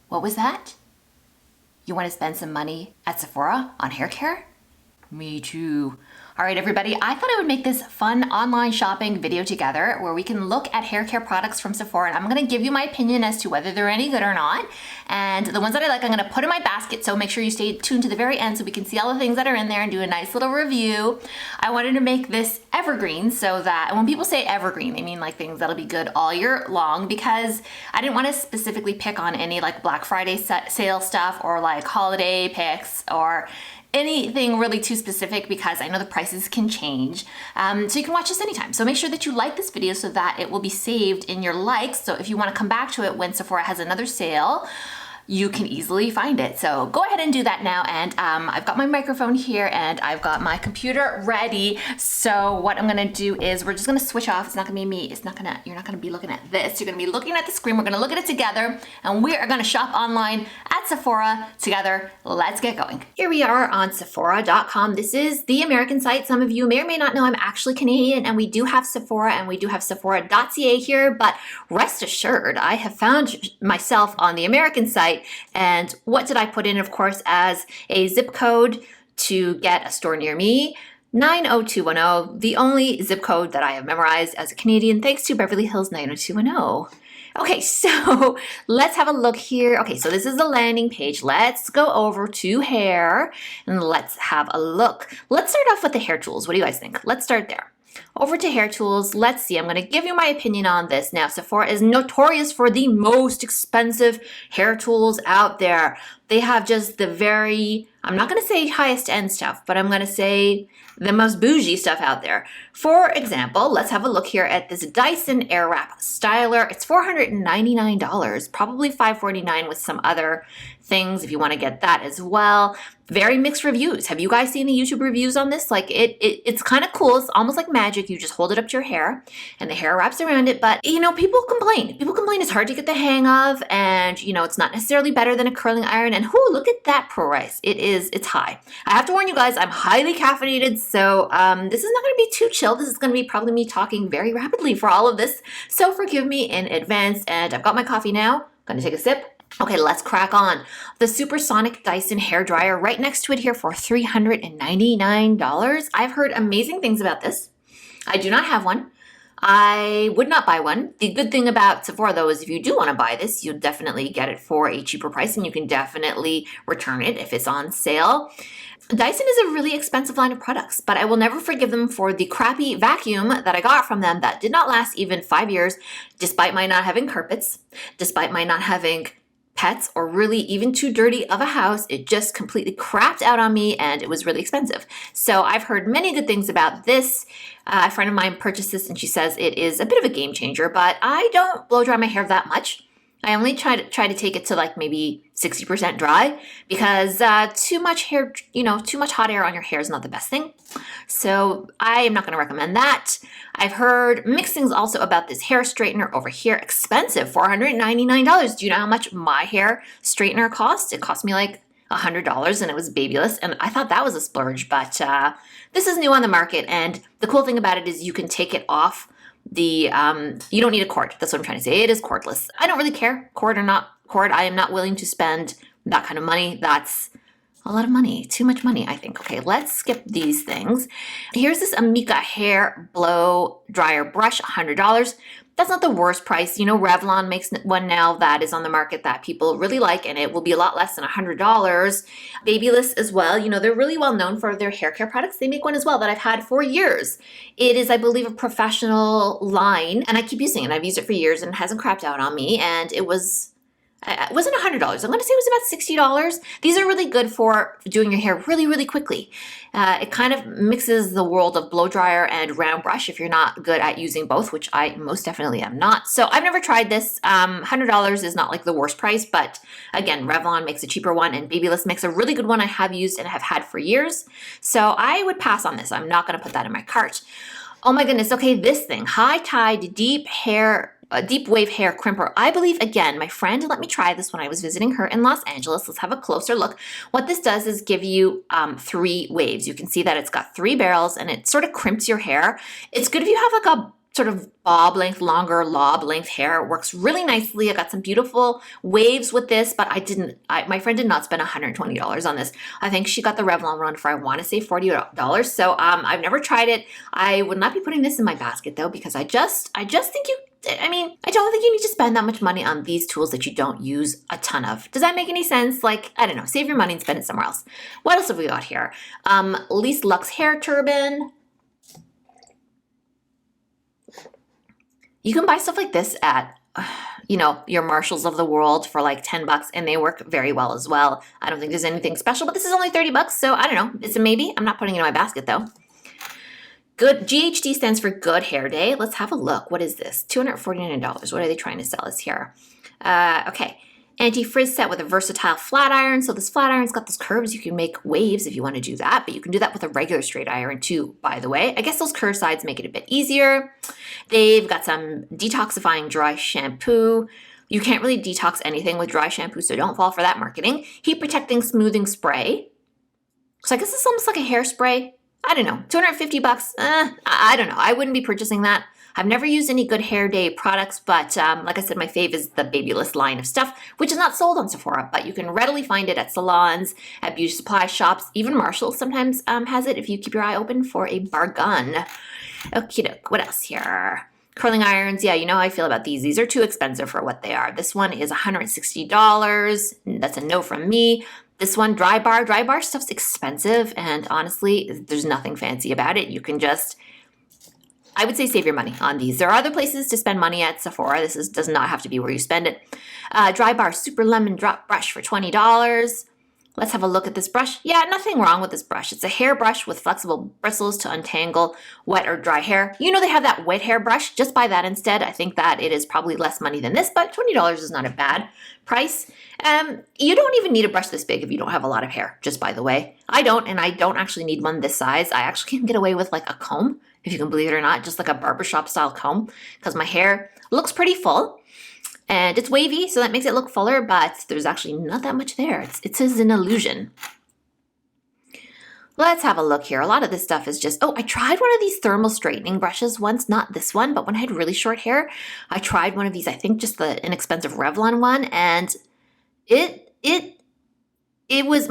What was that? You want to spend some money at Sephora on hair care? Me too. All right, everybody, I thought I would make this fun online shopping video together where we can look at hair care products from Sephora, and I'm gonna give you my opinion as to whether they're any good or not. And the ones that I like, I'm gonna put in my basket, so make sure you stay tuned to the very end so we can see all the things that are in there and do a nice little review. I wanted to make this evergreen so that, and when people say evergreen, they mean like things that'll be good all year long, because I didn't want to specifically pick on any like Black Friday sale stuff or like holiday picks or anything really too specific, because I know the prices can change. So you can watch this anytime. So make sure that you like this video so that it will be saved in your likes. So if you want to come back to it when Sephora has another sale, you can easily find it. So go ahead and do that now. And I've got my microphone here and I've got my computer ready. So what I'm gonna do is we're just gonna switch off. It's not gonna be me. You're not gonna be looking at this. You're gonna be looking at the screen. We're gonna look at it together and we are gonna shop online at Sephora together. Let's get going. Here we are on Sephora.com. This is the American site. Some of you may or may not know I'm actually Canadian, and we do have Sephora and we do have Sephora.ca here, but rest assured, I have found myself on the American site. And what did I put in, of course, as a zip code to get a store near me? 90210, the only zip code that I have memorized as a Canadian, thanks to Beverly Hills 90210. Okay, so let's have a look here. Okay, so this is the landing page. Let's go over to hair and let's have a look. Let's start off with the hair tools. What do you guys think? Let's start there. Over to hair tools. Let's see. I'm going to give you my opinion on this. Now, Sephora is notorious for the most expensive hair tools out there. They have just the very, I'm not going to say highest end stuff, but I'm going to say the most bougie stuff out there. For example, let's have a look here at this Dyson Airwrap Styler. It's $499, probably $549 with some other things if you want to get that as well. Very mixed reviews. Have you guys seen the YouTube reviews on this? Like it's kind of cool. It's almost like magic. You just hold it up to your hair and the hair wraps around it. But you know, people complain. People complain it's hard to get the hang of, and you know, it's not necessarily better than a curling iron. And whoo, look at that price. It's high. I have to warn you guys, I'm highly caffeinated, so this is not going to be too chill. This is going to be probably me talking very rapidly for all of this. So forgive me in advance. And I've got my coffee now. I'm going to take a sip. Okay, let's crack on. The Supersonic Dyson hair dryer right next to it here for $399. I've heard amazing things about this. I do not have one. I would not buy one. The good thing about Sephora though is if you do want to buy this, you'll definitely get it for a cheaper price and you can definitely return it if it's on sale. Dyson is a really expensive line of products, but I will never forgive them for the crappy vacuum that I got from them that did not last even 5 years, despite my not having carpets, despite my not having pets or really even too dirty of a house. It just completely crapped out on me and it was really expensive. So I've heard many good things about this. A friend of mine purchased this and she says it is a bit of a game changer, but I don't blow dry my hair that much. I only try to take it to like maybe 60% dry because too much hair, too much hot air on your hair is not the best thing. So I am not going to recommend that. I've heard mixed things also about this hair straightener over here. Expensive, $499. Do you know how much my hair straightener cost? It cost me like $100 and it was babyless. And I thought that was a splurge, but this is new on the market. And the cool thing about it is you can take it off you don't need a cord. That's what I'm trying to say. It is cordless. I don't really care, cord or not cord. I am not willing to spend that kind of money. That's a lot of money, too much money, I think. Okay, let's skip these things. Here's this Amika hair blow dryer brush, $100. That's not the worst price. You know, Revlon makes one now that is on the market that people really like, and it will be a lot less than $100. Babyliss as well. You know, they're really well known for their hair care products. They make one as well that I've had for years. It is, I believe, a professional line, and I keep using it. I've used it for years, and it hasn't crapped out on me, and it wasn't $100. I'm going to say it was about $60. These are really good for doing your hair really, really quickly. It kind of mixes the world of blow dryer and round brush if you're not good at using both, which I most definitely am not. So I've never tried this. $100 is not like the worst price, but again, Revlon makes a cheaper one and Babyliss makes a really good one I have used and have had for years. So I would pass on this. I'm not going to put that in my cart. Oh my goodness. Okay, this thing, High Tide Deep Wave Hair Crimper. I believe, again, my friend let me try this when I was visiting her in Los Angeles. Let's have a closer look. What this does is give you 3 waves. You can see that it's got 3 barrels and it sort of crimps your hair. It's good if you have like a sort of bob length, longer lob length hair. It works really nicely. I got some beautiful waves with this, but my friend did not spend $120 on this. I think she got the Revlon one for, I want to say $40. So I've never tried it. I would not be putting this in my basket though, because I just think I don't think you need to spend that much money on these tools that you don't use a ton of. Does that make any sense? Like, I don't know, save your money and spend it somewhere else. What else have we got here? Least Luxe Hair Turban. You can buy stuff like this at, your Marshalls of the world for like $10 and they work very well as well. I don't think there's anything special, but this is only $30, so I don't know. It's a maybe. I'm not putting it in my basket though. Good. GHD stands for Good Hair Day. Let's have a look. What is this? $249. What are they trying to sell us here? Okay. Anti-frizz set with a versatile flat iron. So this flat iron's got those curves. You can make waves if you want to do that, but you can do that with a regular straight iron too, by the way. I guess those curved sides make it a bit easier. They've got some detoxifying dry shampoo. You can't really detox anything with dry shampoo, so don't fall for that marketing. Heat protecting smoothing spray. So I guess it's almost like a hairspray. I don't know, $250. I don't know. I wouldn't be purchasing that. I've never used any Good Hair Day products, but like I said, my fave is the Babyless line of stuff, which is not sold on Sephora, but you can readily find it at salons, at beauty supply shops. Even Marshalls sometimes has it if you keep your eye open for a bargain. Okie doke. What else here? Curling irons. Yeah, you know how I feel about these. These are too expensive for what they are. This one is $160. That's a no from me. This one, Dry Bar stuff's expensive, and honestly, there's nothing fancy about it. You can just, I would say save your money on these. There are other places to spend money at Sephora. This does not have to be where you spend it. Dry Bar Super Lemon Drop Brush for $20. Let's have a look at this brush. Yeah, nothing wrong with this brush. It's a hair brush with flexible bristles to untangle wet or dry hair. You know they have that wet hair brush. Just buy that instead. I think that it is probably less money than this, but $20 is not a bad price. You don't even need a brush this big if you don't have a lot of hair, just by the way. I don't, and I don't actually need one this size. I actually can get away with like a comb, if you can believe it or not, just like a barbershop style comb, because my hair looks pretty full. And it's wavy, so that makes it look fuller, but there's actually not that much there. It's an illusion. Let's have a look here. A lot of this stuff is just, I tried one of these thermal straightening brushes once, not this one, but when I had really short hair, I tried one of these, I think just the inexpensive Revlon one, and my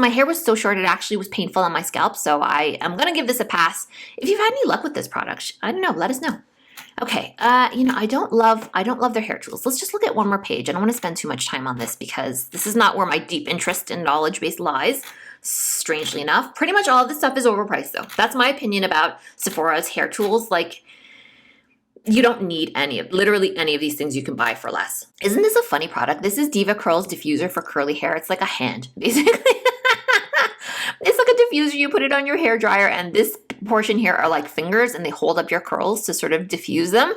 hair was so short, it actually was painful on my scalp, so I am gonna give this a pass. If you've had any luck with this product, I don't know, let us know. Okay, I don't love their hair tools. Let's just look at one more page. I don't want to spend too much time on this because this is not where my deep interest and knowledge base lies, strangely enough. Pretty much all of this stuff is overpriced though. That's my opinion about Sephora's hair tools. Like, you don't need literally any of these things you can buy for less. Isn't this a funny product? This is DevaCurl's diffuser for curly hair. It's like a hand, basically. It's like a diffuser. You put it on your hair dryer, and this portion here are like fingers, and they hold up your curls to sort of diffuse them.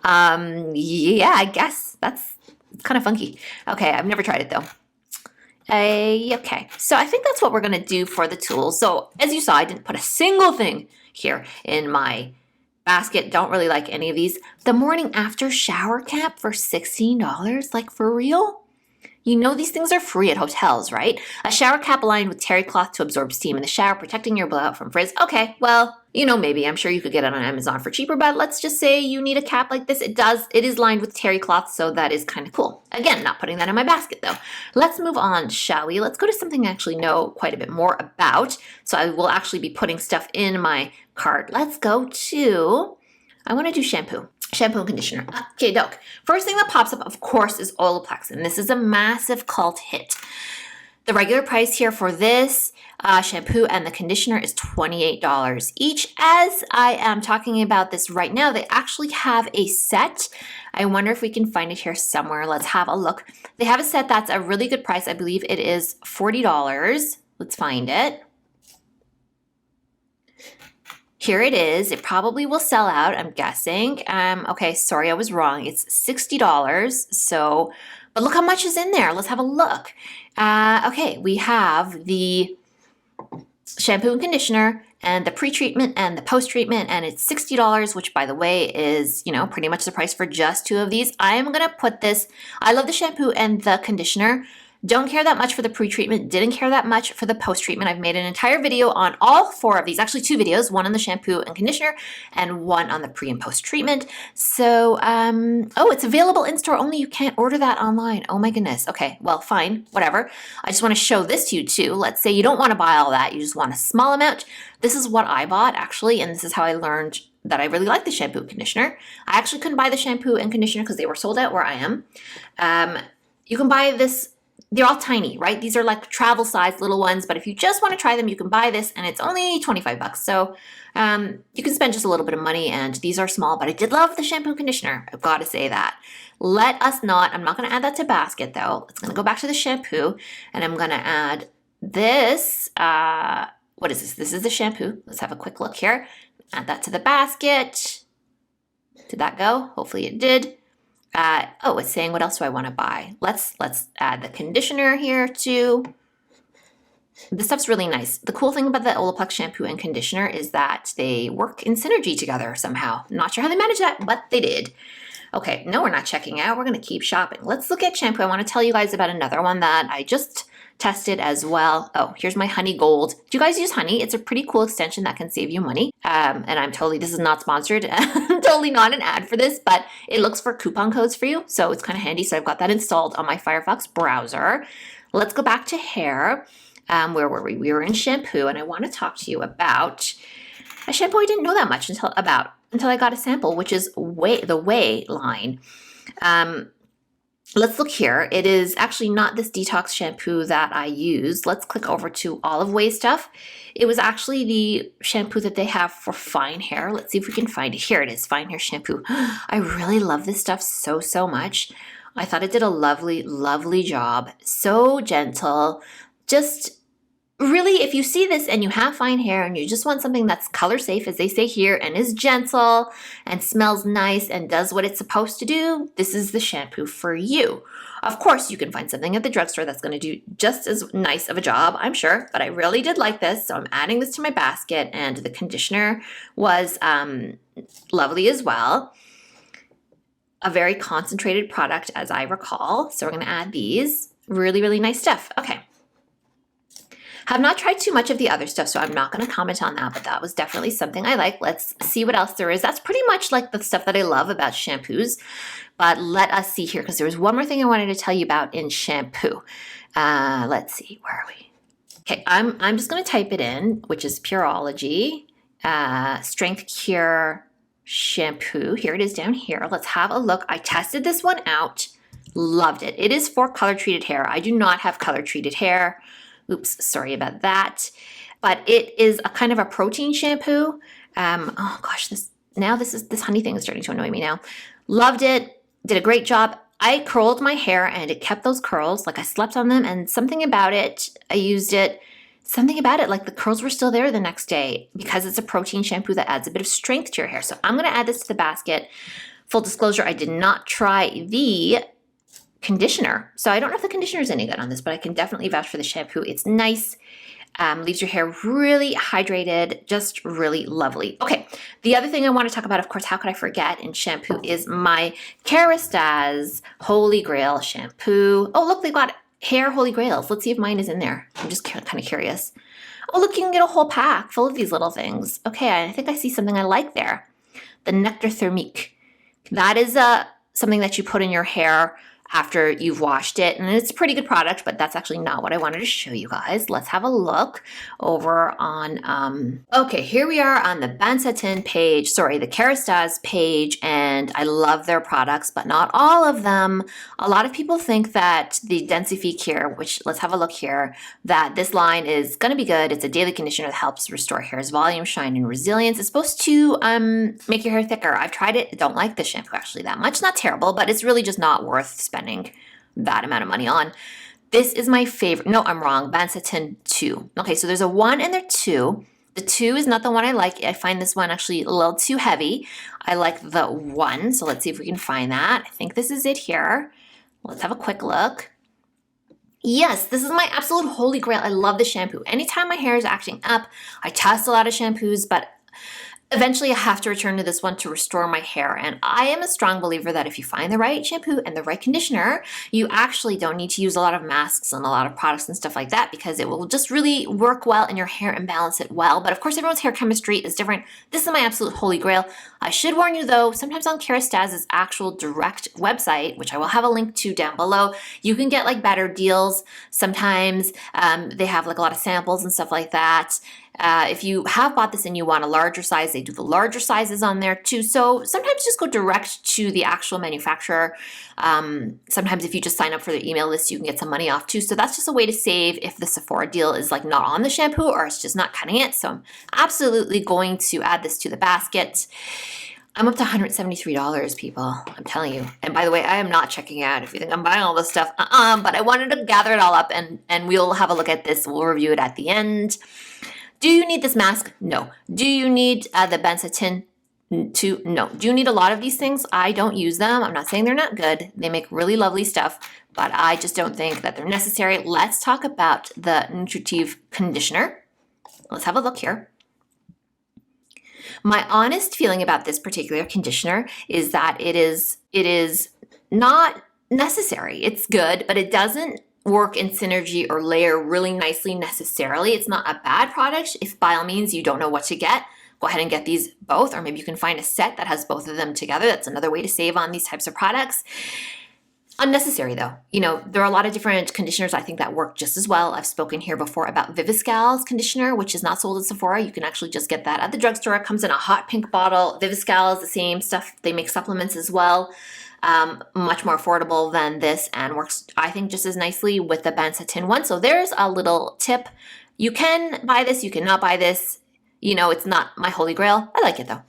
Yeah, I guess it's kind of funky. Okay, I've never tried it though. Okay, so I think that's what we're gonna do for the tools. So as you saw, I didn't put a single thing here in my basket. Don't really like any of these. The morning after shower cap for $16, like for real? You know these things are free at hotels, right? A shower cap lined with terry cloth to absorb steam in the shower, protecting your blowout from frizz. Okay, well, maybe. I'm sure you could get it on Amazon for cheaper, but let's just say you need a cap like this. It is lined with terry cloth, so that is kind of cool. Again, not putting that in my basket though. Let's move on, shall we? Let's go to something I actually know quite a bit more about. So I will actually be putting stuff in my cart. Let's go to, I want to do shampoo and conditioner. Okay, doke. First thing that pops up, of course, is Olaplex, and this is a massive cult hit. The regular price here for this shampoo and the conditioner is $28 each. As I am talking about this right now, they actually have a set. I wonder if we can find it here somewhere. Let's have a look. They have a set that's a really good price. I believe it is $40. Let's find it. Here it is. It probably will sell out, I'm guessing. Okay, sorry, I was wrong. It's $60. So, but look how much is in there. Let's have a look. Okay, we have the shampoo and conditioner and the pre-treatment and the post-treatment, and it's $60, which by the way is, pretty much the price for just two of these. I am gonna put this, I love the shampoo and the conditioner. Don't care that much for the pre-treatment, didn't care that much for the post-treatment. I've made an entire video on all 4 of these, actually 2 videos, one on the shampoo and conditioner and one on the pre and post-treatment. So, oh, it's available in-store only. You can't order that online. Oh my goodness. Okay, well, fine, whatever. I just want to show this to you too. Let's say you don't want to buy all that. You just want a small amount. This is what I bought actually, and this is how I learned that I really like the shampoo and conditioner. I actually couldn't buy the shampoo and conditioner because they were sold out where I am. You can buy this, they're all tiny, right? These are like travel size little ones, but if you just want to try them, you can buy this and it's only 25 bucks. So you can spend just a little bit of money, and these are small, but I did love the shampoo and conditioner. I've got to say that. Let us not, I'm not going to add that to basket though. It's going to go back to the shampoo, and I'm going to add this. What is this? This is the shampoo. Let's have a quick look here. Add that to the basket. Did that go? Hopefully it did. Oh, it's saying what else do I want to buy? Let's add the conditioner here too. This stuff's really nice. The cool thing about the Olaplex shampoo and conditioner is that they work in synergy together somehow. Not sure how they managed that, but they did. Okay, no, we're not checking out. We're going to keep shopping. Let's look at shampoo. I want to tell you guys about another one that I just tested as well. Oh, here's my honey gold. Do you guys use honey? It's a pretty cool extension that can save you money. And I'm totally, this is not sponsored, totally not an ad for this, but it looks for coupon codes for you. So it's kind of handy. So I've got that installed on my Firefox browser. Let's go back to hair. Where were we? We were in shampoo, and I want to talk to you about a shampoo I didn't know that much until I got a sample, which is the Way line. Let's look here. It is actually not this detox shampoo that I use. Let's click over to Olive Way stuff. It was actually the shampoo that they have for fine hair. Let's see if we can find it. Here it is, fine hair shampoo. I really love this stuff so much. I thought it did a lovely job. So gentle. Just really, if you see this and you have fine hair and you just want something that's color safe, as they say here, and is gentle and smells nice and does what it's supposed to do, this is the shampoo for you. Of course, you can find something at the drugstore that's going to do just as nice of a job, I'm sure, but I really did like this, so I'm adding this to my basket, and the conditioner was lovely as well. A very concentrated product, as I recall, so we're going to add these. Really nice stuff. Okay. Have not tried too much of the other stuff, so I'm not going to comment on that, but that was definitely something I like. Let's see what else there is. That's pretty much like the stuff that I love about shampoos, but let us see here, because there was one more thing I wanted to tell you about in shampoo. Let's see, where are we? Okay, I'm just going to type it in, which is Pureology, Strength Cure shampoo. Here it is down here. Let's have a look. I tested this one out, loved it. It is for color-treated hair. I do not have color-treated hair. Oops, sorry about that. But it is a kind of a protein shampoo. Oh gosh, this honey thing is starting to annoy me now. Loved it, did a great job. I curled my hair and it kept those curls, like I slept on them, and something about it, I used it, something about it, like the curls were still there the next day, because it's a protein shampoo that adds a bit of strength to your hair. So I'm gonna add this to the basket. Full disclosure, I did not try the conditioner. So I don't know if the conditioner is any good on this, but I can definitely vouch for the shampoo. It's nice, leaves your hair really hydrated, just really lovely. Okay, the other thing I want to talk about, of course, how could I forget in shampoo, is my Kerastase Holy Grail shampoo. Oh, look, they've got hair Holy Grails. Let's see if mine is in there. I'm just kind of curious. Oh, look, you can get a whole pack full of these little things. Okay, I think I see something I like there. The Nectar Thermique. That is something that you put in your hair after you've washed it, and it's a pretty good product, but that's actually not what I wanted to show you guys. Let's have a look over on, okay, here we are on the the Kerastase page, and I love their products, but not all of them. A lot of people think that the Densifique here, which, let's have a look here, that this line is gonna be good. It's a daily conditioner that helps restore hair's volume, shine, and resilience. It's supposed to make your hair thicker. I've tried it, don't like the shampoo actually that much. Not terrible, but it's really just not worth spending that amount of money on. This is my favorite. No, I'm wrong. Bansatin 2. Okay, so there's a 1 and a 2. The 2 is not the one I like. I find this one actually a little too heavy. I like the 1, so let's see if we can find that. I think this is it here. Let's have a quick look. Yes, this is my absolute holy grail. I love the shampoo. Anytime my hair is acting up, I test a lot of shampoos, but Eventually, I have to return to this one to restore my hair. And I am a strong believer that if you find the right shampoo and the right conditioner, you actually don't need to use a lot of masks and a lot of products and stuff like that, because it will just really work well in your hair and balance it well. But of course, everyone's hair chemistry is different. This is my absolute holy grail. I should warn you though, sometimes on Kerastase's actual direct website, which I will have a link to down below, you can get like better deals. Sometimes they have like a lot of samples and stuff like that. If you have bought this and you want a larger size, they do the larger sizes on there too. So sometimes just go direct to the actual manufacturer. Sometimes if you just sign up for their email list, you can get some money off too. So that's just a way to save if the Sephora deal is like not on the shampoo or it's just not cutting it. So I'm absolutely going to add this to the basket. I'm up to $173, people. I'm telling you. And by the way, I am not checking out if you think I'm buying all this stuff. But I wanted to gather it all up and we'll have a look at this. We'll review it at the end. Do you need this mask? No. Do you need the benzotin? No. Do you need a lot of these things? I don't use them. I'm not saying they're not good. They make really lovely stuff, but I just don't think that they're necessary. Let's talk about the Nutritive conditioner. Let's have a look here. My honest feeling about this particular conditioner is that it is not necessary. It's good, but it doesn't work in synergy or layer really nicely necessarily. It's not a bad product. If by all means you don't know what to get, go ahead and get these both, or maybe you can find a set that has both of them together. That's another way to save on these types of products. Unnecessary though. You know, there are a lot of different conditioners I think that work just as well. I've spoken here before about DevaCurl's conditioner, which is not sold at Sephora. You can actually just get that at the drugstore. It comes in a hot pink bottle. DevaCurl is the same stuff. They make supplements as well. Much more affordable than this and works, I think, just as nicely with the benzotin one. So there's a little tip. You can buy this, you cannot buy this. You know, it's not my holy grail. I like it though.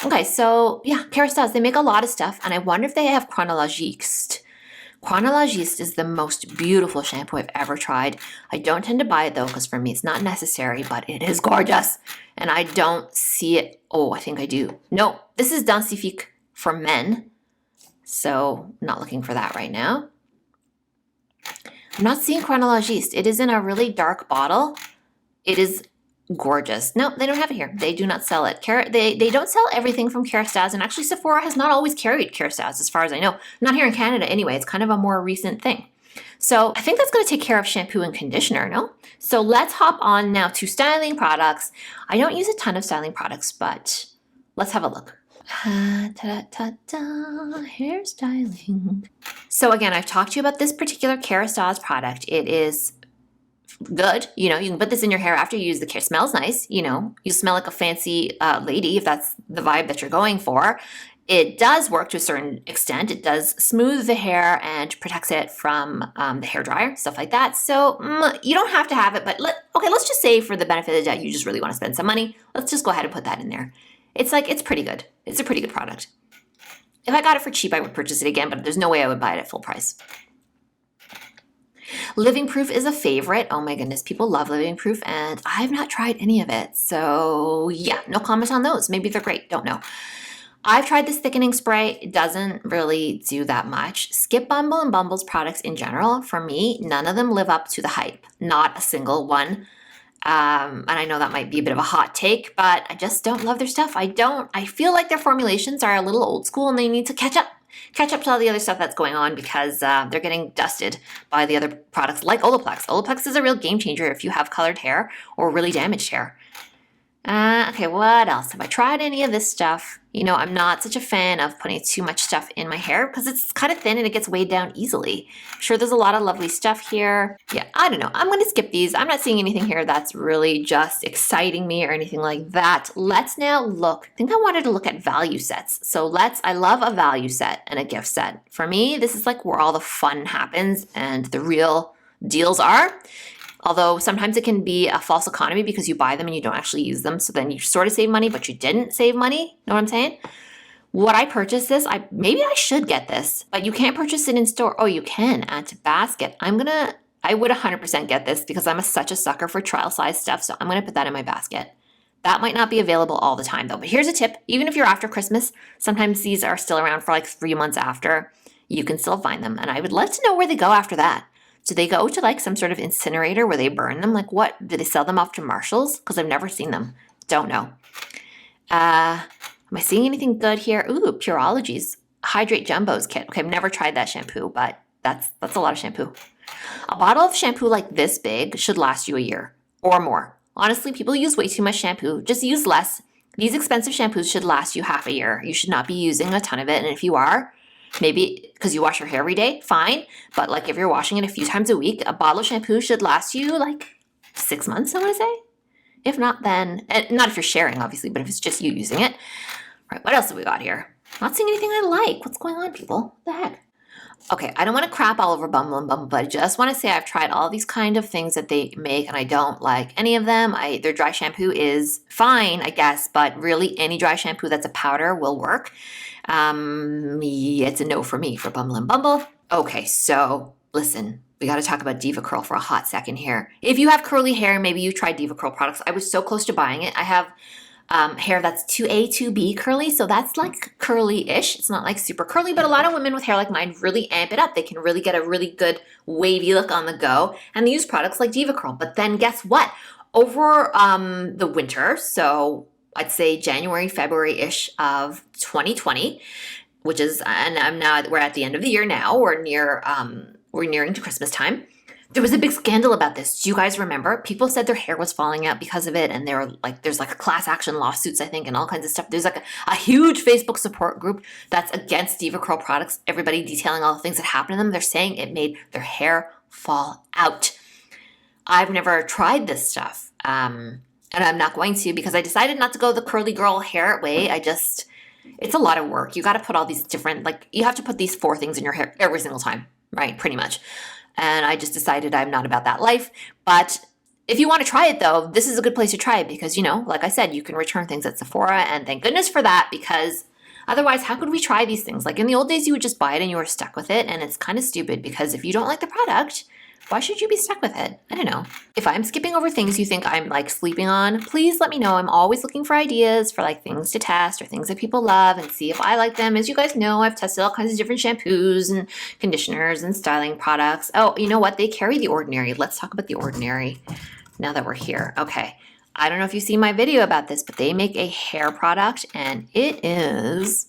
Okay, so yeah, Kerastase, they make a lot of stuff, and I wonder if they have Chronologiste. Chronologiste is the most beautiful shampoo I've ever tried. I don't tend to buy it though, because for me it's not necessary, but it is gorgeous. And I don't see it. Oh, I think I do. No, this is Densifique for men. So not looking for that right now. I'm not seeing Chronologiste. It is in a really dark bottle. It is gorgeous. No, they don't have it here. They do not sell it. They don't sell everything from Kerastase, and actually Sephora has not always carried Kerastase as far as I know. Not here in Canada anyway. It's kind of a more recent thing. So I think that's going to take care of shampoo and conditioner, no? So let's hop on now to styling products. I don't use a ton of styling products, but let's have a look. Hairstyling. So again, I've talked to you about this particular Kerastase product. It is good. You know, you can put this in your hair after you use the care. Smells nice. You know, you smell like a fancy lady if that's the vibe that you're going for. It does work to a certain extent. It does smooth the hair and protects it from the hair dryer, stuff like that. So you don't have to have it, but let's just say for the benefit of the doubt, you just really want to spend some money. Let's just go ahead and put that in there. It's pretty good. It's a pretty good product. If I got it for cheap, I would purchase it again, but there's no way I would buy it at full price. Living Proof is a favorite. Oh my goodness, people love Living Proof, and I have not tried any of it. So yeah, no comment on those. Maybe they're great, don't know. I've tried this thickening spray. It doesn't really do that much. Skip Bumble and Bumble's products in general, for me, none of them live up to the hype. Not a single one. And I know that might be a bit of a hot take, but I just don't love their stuff. I feel like their formulations are a little old school and they need to catch up to all the other stuff that's going on, because they're getting dusted by the other products like Olaplex. Olaplex is a real game changer if you have colored hair or really damaged hair. Okay, what else? Have I tried any of this stuff? You know, I'm not such a fan of putting too much stuff in my hair because it's kind of thin and it gets weighed down easily. I'm sure there's a lot of lovely stuff here. Yeah, I don't know. I'm going to skip these. I'm not seeing anything here that's really just exciting me or anything like that. Let's now look. I think I wanted to look at value sets. So I love a value set and a gift set. For me, this is like where all the fun happens and the real deals are. Although sometimes it can be a false economy because you buy them and you don't actually use them. So then you sort of save money, but you didn't save money. Know what I'm saying? Would I purchase this? Maybe I should get this, but you can't purchase it in store. Oh, you can add to basket. I would 100% get this because I'm such a sucker for trial size stuff. So I'm going to put that in my basket. That might not be available all the time though. But here's a tip. Even if you're after Christmas, sometimes these are still around for like 3 months after. You can still find them. And I would love to know where they go after that. Do they go to like some sort of incinerator where they burn them? Like what? Do they sell them off to Marshalls? Because I've never seen them. Don't know. Am I seeing anything good here? Ooh, Pureology's Hydrate Jumbos kit. Okay, I've never tried that shampoo, but that's a lot of shampoo. A bottle of shampoo like this big should last you a year or more. Honestly, people use way too much shampoo. Just use less. These expensive shampoos should last you half a year. You should not be using a ton of it. And if you are, maybe because you wash your hair every day, fine. But like if you're washing it a few times a week, a bottle of shampoo should last you like 6 months, I want to say. If not, then, and not if you're sharing, obviously, but if it's just you using it. All right, what else have we got here? Not seeing anything I like. What's going on, people? What the heck? Okay, I don't want to crap all over Bumble and Bumble, but I just want to say I've tried all these kind of things that they make, and I don't like any of them. Their dry shampoo is fine, I guess, but really any dry shampoo that's a powder will work. It's a no for me for Bumble and Bumble. Okay, so listen. We got to talk about DevaCurl for a hot second here. If you have curly hair, maybe you tried DevaCurl products. I was so close to buying it. I have hair that's 2A, 2B curly, so that's like curly-ish. It's not like super curly, but a lot of women with hair like mine really amp it up. They can really get a really good wavy look on the go, and they use products like DevaCurl. But then guess what? Over the winter, so I'd say January, February-ish of 2020, which is, and we're at the end of the year now. We're nearing to Christmas time. There was a big scandal about this. Do you guys remember? People said their hair was falling out because of it, and there's like class action lawsuits, I think, and all kinds of stuff. There's like a huge Facebook support group that's against DevaCurl products. Everybody detailing all the things that happened to them. They're saying it made their hair fall out. I've never tried this stuff, and I'm not going to because I decided not to go the curly girl hair way. It's a lot of work. You got to put all these different, you have to put these 4 things in your hair every single time. Right, pretty much. And I just decided I'm not about that life. But if you want to try it, though, this is a good place to try it because, like I said, you can return things at Sephora. And thank goodness for that, because otherwise, how could we try these things? Like in the old days, you would just buy it and you were stuck with it. And it's kind of stupid because if you don't like the product, why should you be stuck with it? I don't know. If I'm skipping over things you think I'm sleeping on, please let me know. I'm always looking for ideas for things to test or things that people love and see if I like them. As you guys know, I've tested all kinds of different shampoos and conditioners and styling products. Oh, you know what? They carry The Ordinary. Let's talk about The Ordinary now that we're here. Okay. I don't know if you've seen my video about this, but they make a hair product and it is...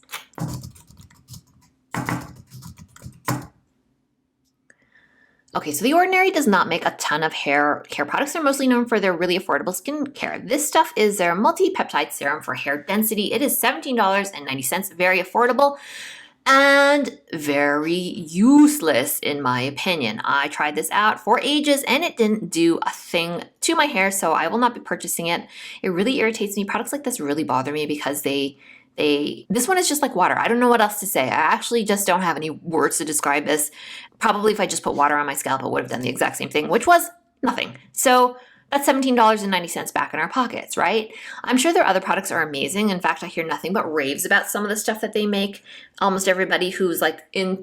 Okay, so The Ordinary does not make a ton of hair care products. They're mostly known for their really affordable skincare. This stuff is their multi-peptide serum for hair density. It is $17.90, very affordable and very useless in my opinion. I tried this out for ages and it didn't do a thing to my hair, so I will not be purchasing it. It really irritates me. Products like this really bother me because this one is just like water. I don't know what else to say. I actually just don't have any words to describe this. Probably if I just put water on my scalp, it would have done the exact same thing, which was nothing. So that's $17.90 back in our pockets, right? I'm sure their other products are amazing. In fact, I hear nothing but raves about some of the stuff that they make. Almost everybody who's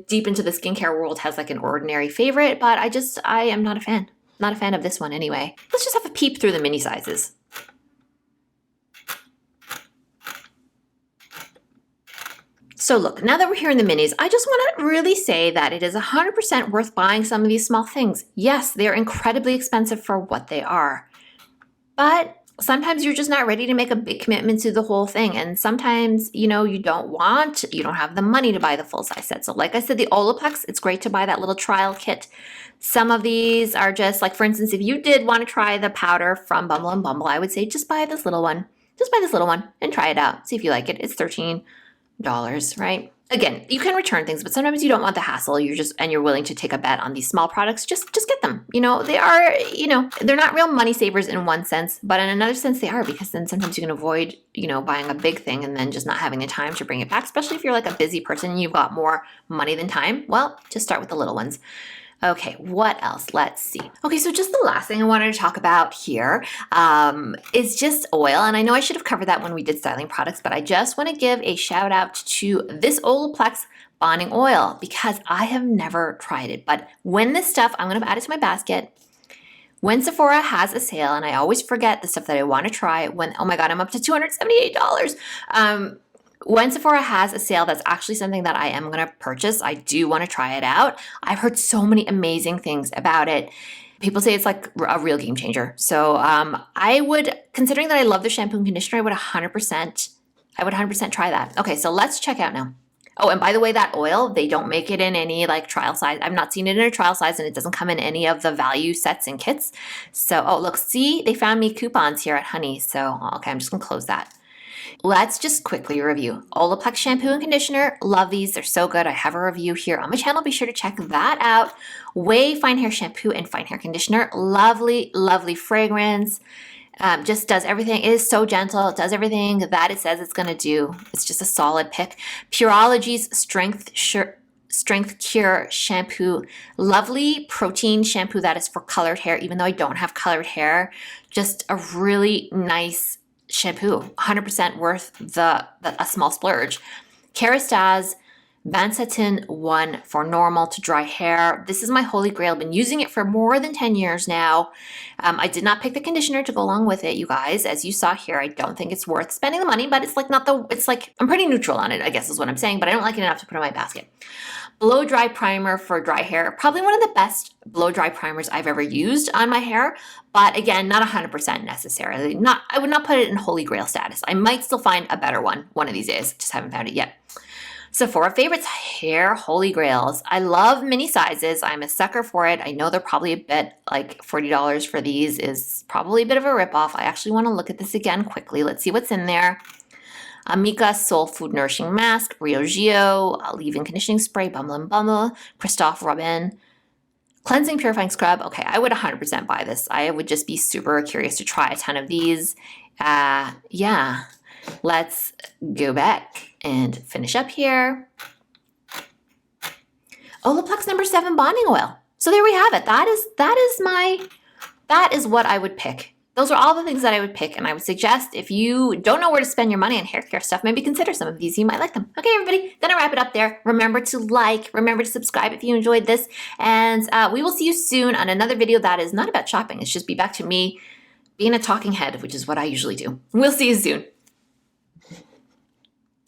deep into the skincare world has an Ordinary favorite, but I am not a fan. Not a fan of this one anyway. Let's just have a peep through the mini sizes. So look, now that we're here in the minis, I just want to really say that it is 100% worth buying some of these small things. Yes, they're incredibly expensive for what they are, but sometimes you're just not ready to make a big commitment to the whole thing. And sometimes, you don't have the money to buy the full size set. So like I said, the Olaplex, it's great to buy that little trial kit. Some of these are just for instance, if you did want to try the powder from Bumble and Bumble, I would say just buy this little one. Just buy this little one and try it out. See if you like it. It's $13, right? Again, you can return things, but sometimes you don't want the hassle. You're willing to take a bet on these small products. Just get them. They are, they're not real money savers in one sense, but in another sense they are, because then sometimes you can avoid, buying a big thing and then just not having the time to bring it back, especially if you're a busy person and you've got more money than time. Well, just start with the little ones. Okay, what else? Let's see. Okay, so just the last thing I wanted to talk about here is just oil. And I know I should have covered that when we did styling products, but I just want to give a shout out to this Olaplex bonding oil because I have never tried it. But when this stuff, I'm going to add it to my basket. When Sephora has a sale, and I always forget the stuff that I want to try oh my God, I'm up to $278. When Sephora has a sale, that's actually something that I am going to purchase. I do want to try it out. I've heard so many amazing things about it. People say it's a real game changer. So I would, considering that I love the shampoo and conditioner, I would 100% I would 100% try that. Okay, so let's check out now. Oh, and by the way, that oil, they don't make it in any like trial size. I've not seen it in a trial size, and it doesn't come in any of the value sets and kits. So, oh, look, see, they found me coupons here at Honey. So, okay, I'm just gonna close that. Let's just quickly review. Olaplex shampoo and conditioner. Love these. They're so good. I have a review here on my channel. Be sure to check that out. Way Fine Hair Shampoo and Fine Hair Conditioner. Lovely, lovely fragrance. Just does everything. It is so gentle. It does everything that it says it's going to do. It's just a solid pick. Pureology's Strength Cure Shampoo. Lovely protein shampoo that is for colored hair, even though I don't have colored hair. Just a really nice shampoo. 100% worth a small splurge. Kerastase Bansatin 1 for normal to dry hair. This is my holy grail. I've been using it for more than 10 years now. I did not pick the conditioner to go along with it, you guys. As you saw here, I don't think it's worth spending the money, but it's like I'm pretty neutral on it, I guess is what I'm saying, but I don't like it enough to put in my basket. Blow dry primer for dry hair. Probably one of the best blow dry primers I've ever used on my hair, but again, not 100% necessarily. I would not put it in holy grail status. I might still find a better one of these days. Just haven't found it yet. Sephora favorites, hair holy grails. I love mini sizes. I'm a sucker for it. I know they're probably a bit like $40 for these is probably a bit of a ripoff. I actually want to look at this again quickly. Let's see what's in there. Amika Soul Food Nourishing Mask, Rio Gio, Leave-In Conditioning Spray, Bumble & Bumble, Christophe Robin, Cleansing Purifying Scrub. Okay, I would 100% buy this. I would just be super curious to try a ton of these. Yeah, let's go back and finish up here. Olaplex No. 7 Bonding Oil. So there we have it. That is what I would pick. Those are all the things that I would pick, and I would suggest if you don't know where to spend your money on hair care stuff, maybe consider some of these. You might like them. Okay, everybody, gonna wrap it up there. Remember to like, remember to subscribe if you enjoyed this, and we will see you soon on another video that is not about shopping. It's just be back to me being a talking head, which is what I usually do. We'll see you soon.